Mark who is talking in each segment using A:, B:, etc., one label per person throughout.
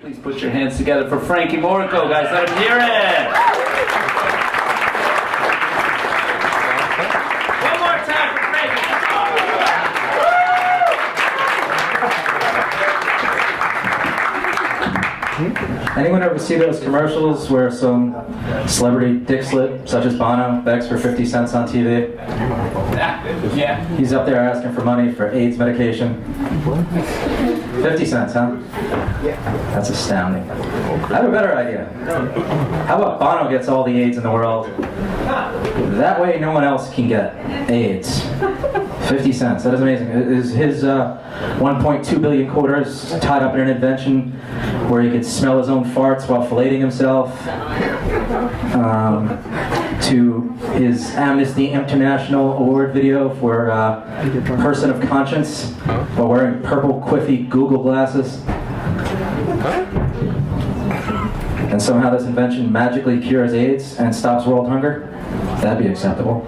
A: Please put your hands together for Frankie Moricco, guys. Let him hear it. One more time for Frankie.
B: Anyone ever see those commercials where some celebrity dick slit, such as Bono, begs for 50 cents on TV?
A: Yeah.
B: He's up there asking for money for AIDS medication. 50 cents, huh? That's astounding. I have a better idea. How about Bono gets all the AIDS in the world? That way no one else can get AIDS. 50 cents, that is amazing. Is his 1.2 billion quarters tied up in an invention where he could smell his own farts while filleting himself? To his Amnesty International award video for person of conscience while wearing purple quiffy Google glasses? And somehow this invention magically cures AIDS and stops world hunger? That'd be acceptable.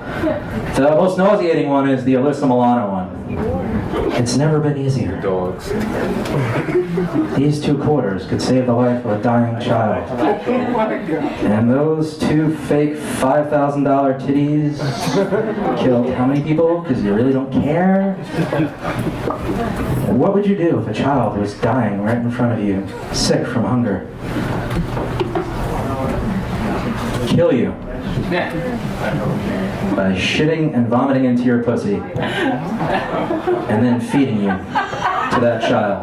B: The most nauseating one is the Alyssa Milano one. It's never been easier.
C: Dogs.
B: These 2 quarters could save the life of a dying child. And those 2 fake $5,000 titties killed how many people? Because you really don't care? What would you do if a child was dying right in front of you, sick from hunger? Kill you. By shitting and vomiting into your pussy. And then feeding you to that child.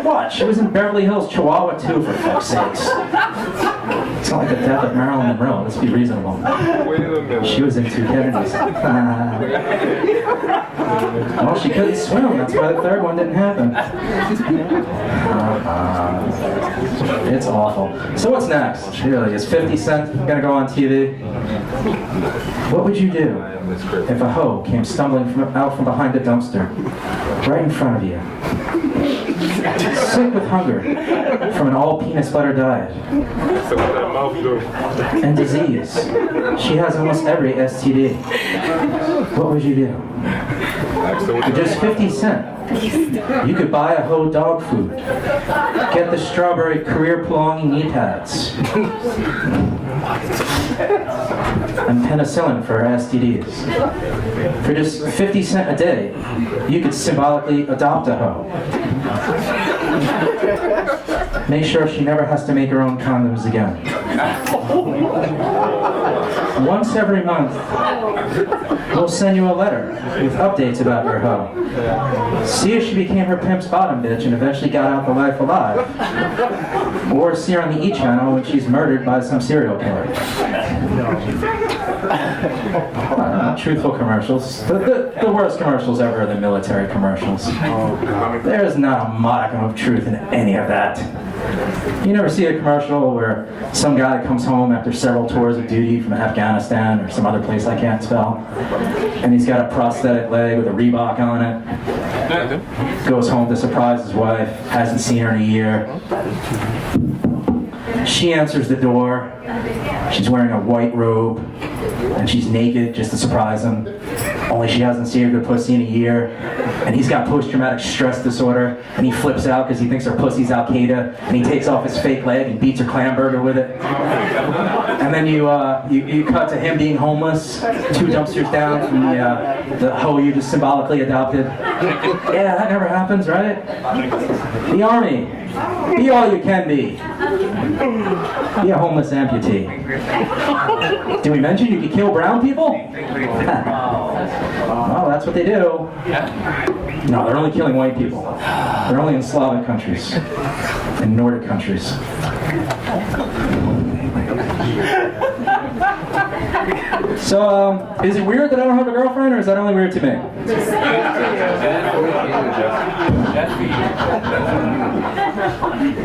B: What? She was in Beverly Hills, Chihuahua too, for fuck's sakes. It's not like the death of Marilyn Monroe. Let's be reasonable.
C: Wait a minute.
B: She was in 2 Kennedys. Well, she couldn't swim. That's why the 3rd one didn't happen. It's awful. So what's next? Really, is 50 Cent gonna go on TV? What would you do if a hoe came stumbling out from behind a dumpster, right in front of you, sick with hunger from an all-penis butter diet, and disease? She has almost every STD. What would you do? For just 50 cents, you could buy a hoe dog food, get the strawberry career-prolonging knee pads, and penicillin for STDs. For just 50 cents a day, you could symbolically adopt a hoe. Make sure she never has to make her own condoms again. Once every month, we'll send you a letter with updates about your hoe. See if she became her pimp's bottom bitch and eventually got out the life alive. Or see her on the E! Channel when she's murdered by some serial killer. Truthful commercials. The worst commercials ever are the military commercials. There's not a modicum of truth in any of that. You never see a commercial where some guy comes home after several tours of duty from Afghanistan or some other place I can't spell, and he's got a prosthetic leg with a Reebok on it, goes home to surprise his wife, hasn't seen her in a year. She answers the door. She's wearing a white robe, and she's naked just to surprise him. Only she hasn't seen her good pussy in a year, and he's got post-traumatic stress disorder, and he flips out because he thinks her pussy's Al-Qaeda, and he takes off his fake leg and beats her clam burger with it. And then you cut to him being homeless, 2 dumpsters down from the hoe you just symbolically adopted. Yeah, that never happens, right? The Army. Be all you can be. Be a homeless amputee. Did we mention you could kill brown people? Well, that's what they do. No, they're only killing white people. They're only in Slavic countries. In Nordic countries. So, is it weird that I don't have a girlfriend, or is that only weird to me?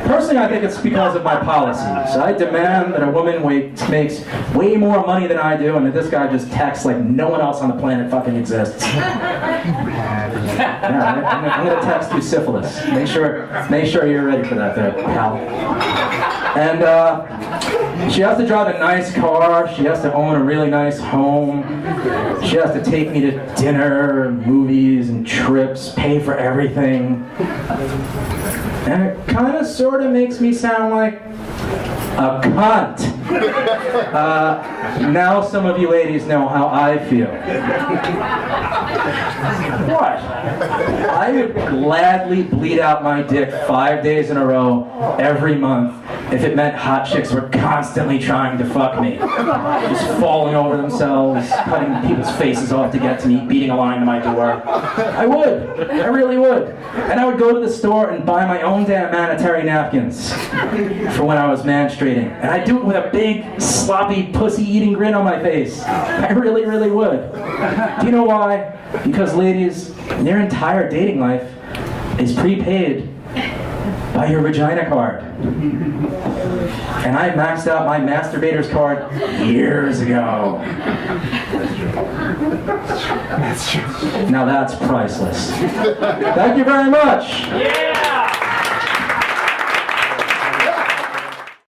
B: Personally, I think it's because of my policies. I demand that a woman makes way more money than I do, and that this guy just texts like no one else on the planet fucking exists. Yeah, I'm gonna text you syphilis. Make sure you're ready for that there, pal. And She has to drive a nice car. She has to own a really nice home. She has to take me to dinner, and movies, and trips, pay for everything. And it kind of sort of makes me sound like a cunt. Now some of you ladies know how I feel. What? I would gladly bleed out my dick 5 days in a row every month if it meant hot chicks were constantly trying to fuck me. Just falling over themselves, cutting people's faces off to get to me, beating a line to my door. I would. I really would. And I would go to the store and buy my own damn sanitary napkins for when I was menstruating. And I'd do it with a big, sloppy, pussy-eating grin on my face. I really, really would. Do you know why? Because ladies, their entire dating life is prepaid by your vagina card. And I maxed out my masturbator's card years ago.
C: That's true.
B: Now that's priceless. Thank you very much.
A: Yeah!